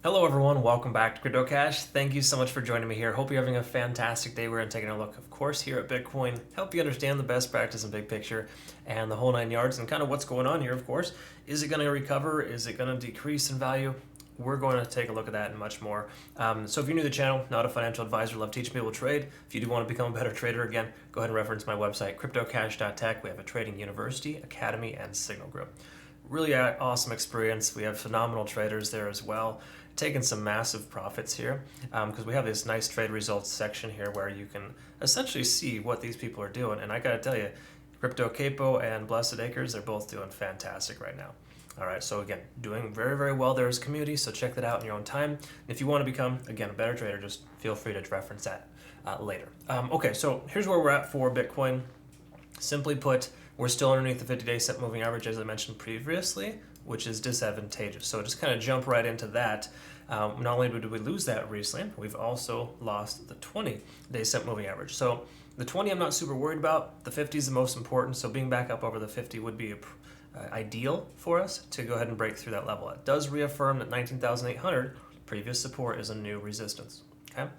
Hello everyone, welcome back to Crypto Cash. Thank you so much for joining me here. Hope you're having a fantastic day. We're taking a look, of course, here at Bitcoin, help you understand the best practice and big picture and the whole nine yards and kind of what's going on here, of course. Is it going to recover? Is it going to decrease in value? We're going to take a look at that and much more. So if you're new to the channel, not a financial advisor, love teaching people to trade. If you do want to become a better trader, again, go ahead and reference my website, cryptocash.tech. We have a trading university, academy, and signal group. Really awesome experience. We have phenomenal traders there as well, taking some massive profits here because we have this nice trade results section here where you can essentially see what these people are doing. And I gotta tell you, Crypto Capo and Blessed Acres, they're both doing fantastic right now. All right, so again, doing very, very well there as a community, so check that out in your own time. And if you want to become, again, a better trader, just feel free to reference that later. Okay, so here's where we're at for Bitcoin. Simply put, we're still underneath the 50-day set moving average, as I mentioned previously, which is disadvantageous. So just kind of jump right into that. Not only did we lose that recently, we've also lost the 20-day set moving average. So the 20 I'm not super worried about. The 50 is the most important, so being back up over the 50 would be ideal for us to go ahead and break through that level. It does reaffirm that 19,800 previous support is a new resistance. Okay.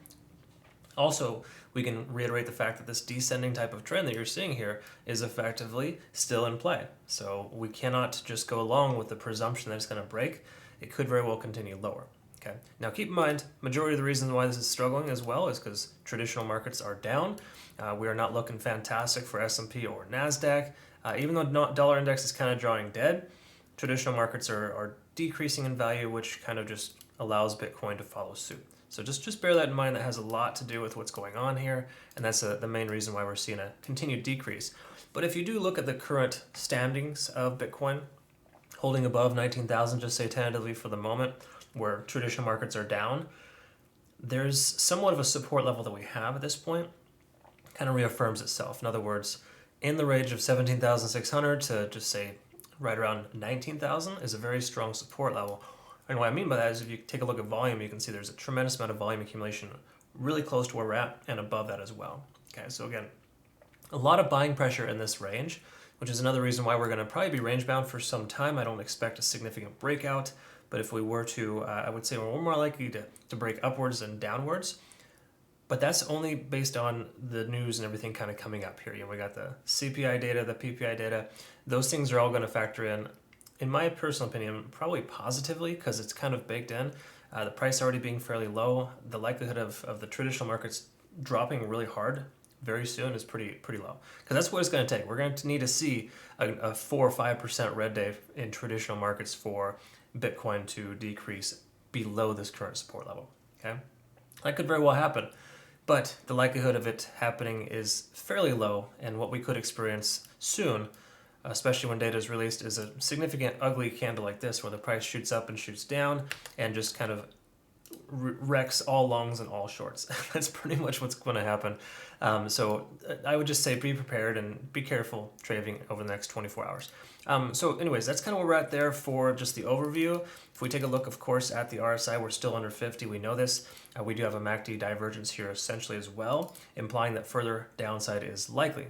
Also, we can reiterate the fact that this descending type of trend that you're seeing here is effectively still in play. So we cannot just go along with the presumption that it's going to break. It could very well continue lower. Okay. Now keep in mind, majority of the reasons why this is struggling as well is because traditional markets are down. We are not looking fantastic for S&P or NASDAQ. Even though dollar index is kind of drawing dead, traditional markets are decreasing in value, which kind of just allows Bitcoin to follow suit. So just bear that in mind. That has a lot to do with what's going on here, and that's the main reason why we're seeing a continued decrease. But if you do look at the current standings of Bitcoin, holding above 19,000, just say tentatively for the moment, where traditional markets are down, there's somewhat of a support level that we have at this point, kind of reaffirms itself. In other words, in the range of 17,600 to just say right around 19,000 is a very strong support level. And what I mean by that is if you take a look at volume, you can see there's a tremendous amount of volume accumulation really close to where we're at and above that as well. Okay, so again, a lot of buying pressure in this range, which is another reason why we're going to probably be range bound for some time. I don't expect a significant breakout, but if we were to, I would say we're more likely to break upwards than downwards. But that's only based on the news and everything kind of coming up here. You know, we got the CPI data, the PPI data. Those things are all going to factor in my personal opinion, probably positively because it's kind of baked in. The price already being fairly low, the likelihood of the traditional markets dropping really hard very soon is pretty low. Because that's what it's going to take. We're going to need to see a 4 or 5% red day in traditional markets for Bitcoin to decrease below this current support level. Okay, that could very well happen. But the likelihood of it happening is fairly low, and what we could experience soon, especially when data is released, is a significant ugly candle like this where the price shoots up and shoots down and just kind of wrecks all longs and all shorts. That's pretty much what's going to happen. So I would just say be prepared and be careful trading over the next 24 hours. So anyways, that's kind of where we're at there for just the overview. If we take a look, of course, at the RSI, we're still under 50. We know this. We do have a MACD divergence here essentially as well, implying that further downside is likely.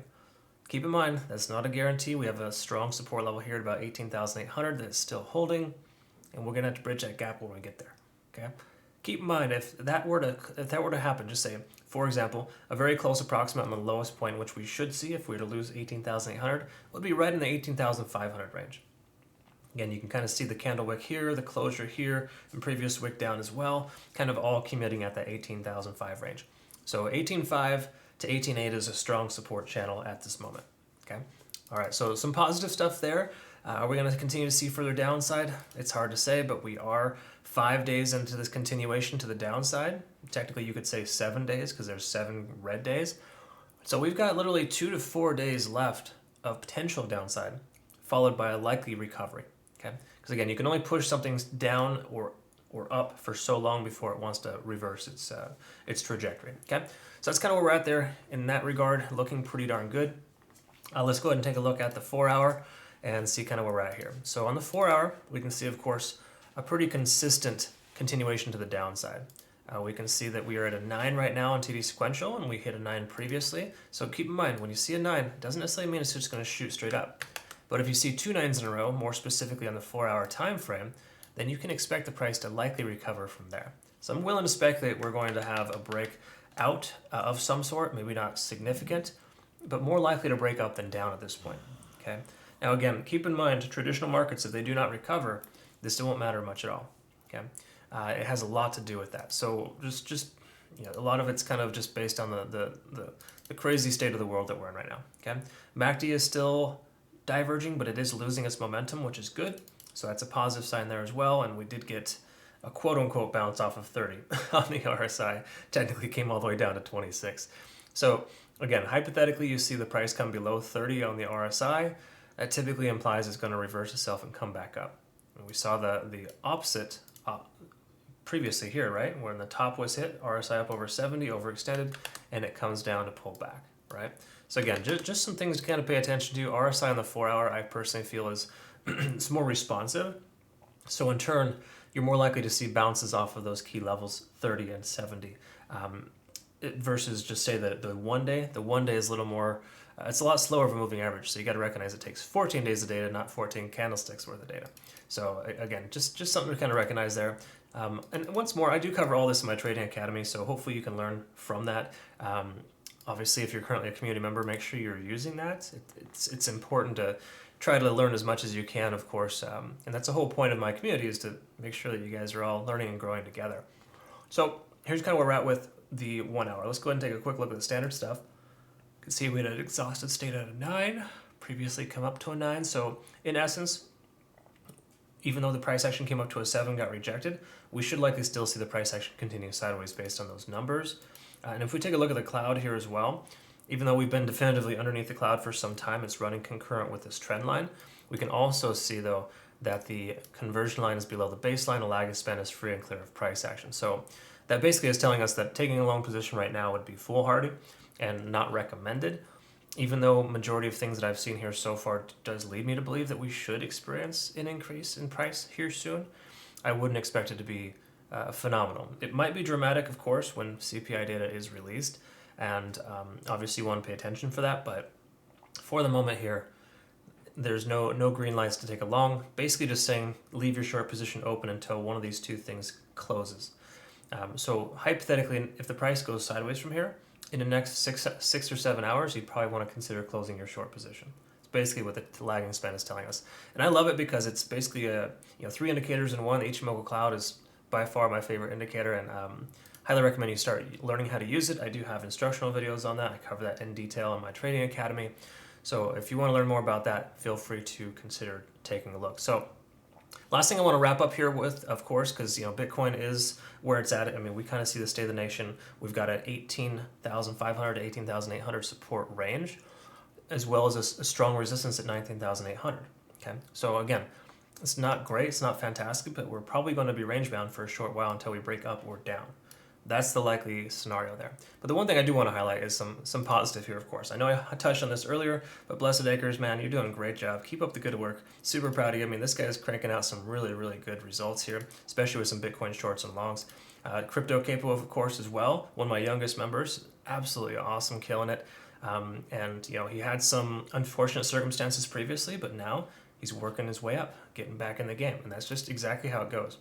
Keep in mind, that's not a guarantee. We have a strong support level here at about 18,800 that's still holding, and we're going to have to bridge that gap when we get there. Okay. Keep in mind, if that were to happen, just say, for example, a very close approximate on the lowest point, which we should see if we were to lose 18,800, would be right in the 18,500 range. Again, you can kind of see the candle wick here, the closure here, and previous wick down as well, kind of all accumulating at that 18,005 range. So 18.5 to 18.8 is a strong support channel at this moment. Okay. All right. So some positive stuff there. Are we going to continue to see further downside? It's hard to say, but we are 5 days into this continuation to the downside. Technically, you could say 7 days because there's 7 red days. So we've got literally 2 to 4 days left of potential downside, followed by a likely recovery. Okay, because again, you can only push something down or up for so long before it wants to reverse its trajectory. Okay, so that's kind of where we're at there in that regard, looking pretty darn good. Let's go ahead and take a look at the 4 hour and see kind of where we're at here. So on the 4 hour, we can see, of course, a pretty consistent continuation to the downside. We can see that we are at a 9 right now on TD sequential, and we hit a 9 previously. So keep in mind, when you see a 9, it doesn't necessarily mean it's just going to shoot straight up. But if you see 2 9s in a row, more specifically on the 4 hour time frame, then you can expect the price to likely recover from there. So I'm willing to speculate we're going to have a break out of some sort, maybe not significant, but more likely to break up than down at this point. Okay. Now again, keep in mind traditional markets, if they do not recover, this still won't matter much at all. Okay. It has a lot to do with that. So just a lot of it's kind of just based on the crazy state of the world that we're in right now. Okay. MACD is still diverging, but it is losing its momentum, which is good. So that's a positive sign there as well. And we did get a quote-unquote bounce off of 30 on the RSI. Technically came all the way down to 26. So again, hypothetically, you see the price come below 30 on the RSI. That typically implies it's going to reverse itself and come back up. And we saw the opposite previously here, right? When the top was hit, RSI up over 70, overextended, and it comes down to pull back, right? So again, just some things to kind of pay attention to. RSI on the 4-hour, I personally feel is it's more responsive. So in turn, you're more likely to see bounces off of those key levels, 30 and 70, versus just say the 1 day. The 1 day is a little more, it's a lot slower of a moving average. So you got to recognize it takes 14 days of data, not 14 candlesticks worth of data. So again, just something to kind of recognize there. And once more, I do cover all this in my Trading Academy, so hopefully you can learn from that. Obviously, if you're currently a community member, make sure you're using that. It's important to try to learn as much as you can, of course. And that's the whole point of my community, is to make sure that you guys are all learning and growing together. So here's kind of where we're at with the 1 hour. Let's go ahead and take a quick look at the standard stuff. You can see we had an exhausted state at a 9, previously come up to a 9. So in essence, even though the price action came up to a 7, got rejected, we should likely still see the price action continue sideways based on those numbers. And if we take a look at the cloud here as well, even though we've been definitively underneath the cloud for some time, it's running concurrent with this trend line. We can also see, though, that the conversion line is below the baseline, a lagging span is free and clear of price action. So that basically is telling us that taking a long position right now would be foolhardy and not recommended. Even though majority of things that I've seen here so far does lead me to believe that we should experience an increase in price here soon, I wouldn't expect it to be phenomenal. It might be dramatic, of course, when CPI data is released, and obviously you want to pay attention for that, but for the moment here, there's no green lights to take a long. Basically just saying leave your short position open until one of these two things closes. So hypothetically, if the price goes sideways from here, in the next six or 7 hours, you'd probably want to consider closing your short position. It's basically what the lagging span is telling us. And I love it because it's basically 3 indicators in one. The Ichimoku Cloud is by far my favorite indicator, and highly recommend you start learning how to use it. I do have instructional videos on that. I cover that in detail in my Trading Academy. So if you want to learn more about that, feel free to consider taking a look. So last thing I want to wrap up here with, of course, because Bitcoin is where it's at. I mean, we kind of see the state of the nation. We've got an 18,500 to 18,800 support range, as well as a strong resistance at 19,800. Okay, so again, it's not great, it's not fantastic, but we're probably going to be range bound for a short while until we break up or down. That's the likely scenario there. But the one thing I do want to highlight is some positive here, of course. I know I touched on this earlier, but Blessed Acres, man, you're doing a great job. Keep up the good work. Super proud of you. I mean, this guy is cranking out some really, really good results here, especially with some Bitcoin shorts and longs. Crypto Capo, of course, as well. One of my youngest members. Absolutely awesome, killing it. And he had some unfortunate circumstances previously, but now he's working his way up, getting back in the game. And that's just exactly how it goes.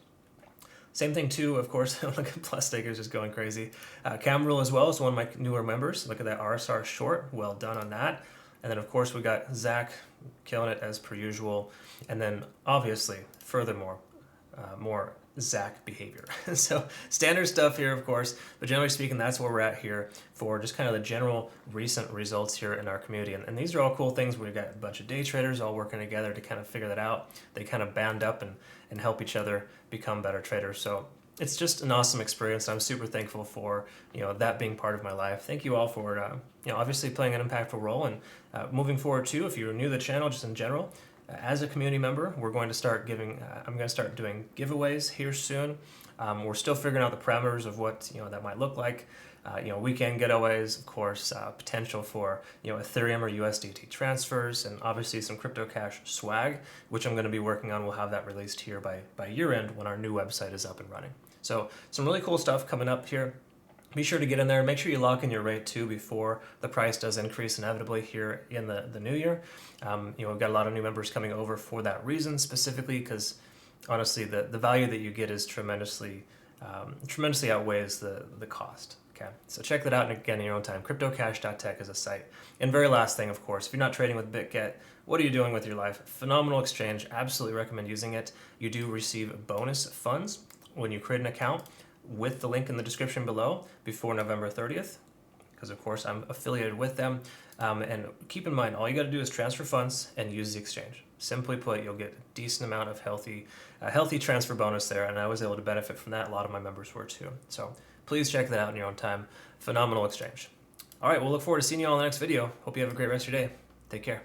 Same thing too, of course, look at Plus Takers just going crazy. Cameron as well is one of my newer members. Look at that RSR short, well done on that. And then of course we got Zach killing it as per usual. And then obviously, furthermore, more Zach behavior. So standard stuff here, of course, but generally speaking, that's where we're at here for just kind of the general recent results here in our community. And these are all cool things. We've got a bunch of day traders all working together to kind of figure that out. They kind of band up and help each other become better traders. So it's just an awesome experience. I'm super thankful for that being part of my life. Thank you all for obviously playing an impactful role, and moving forward too. If you're new to the channel, just in general, as a community member, we're going to start giving. I'm going to start doing giveaways here soon. We're still figuring out the parameters of what that might look like. Weekend getaways, of course, potential for Ethereum or USDT transfers, and obviously some crypto cash swag, which I'm going to be working on. We'll have that released here by year end when our new website is up and running. So some really cool stuff coming up here. Be sure to get in there. Make sure you lock in your rate too before the price does increase inevitably here in the new year. We've got a lot of new members coming over for that reason, specifically because honestly, the value that you get is tremendously outweighs the cost. Okay, so check that out, and again, in your own time. CryptoCash.tech is a site. And very last thing, of course, if you're not trading with Bitget, what are you doing with your life? Phenomenal exchange. Absolutely recommend using it. You do receive bonus funds when you create an account with the link in the description below before November 30th, because of course I'm affiliated with them. And keep in mind, all you got to do is transfer funds and use the exchange. Simply put, you'll get a decent amount of healthy transfer bonus there, and I was able to benefit from that. A lot of my members were too. So please check that out in your own time. Phenomenal exchange. All right, we'll look forward to seeing you all in the next video. Hope you have a great rest of your day. Take care.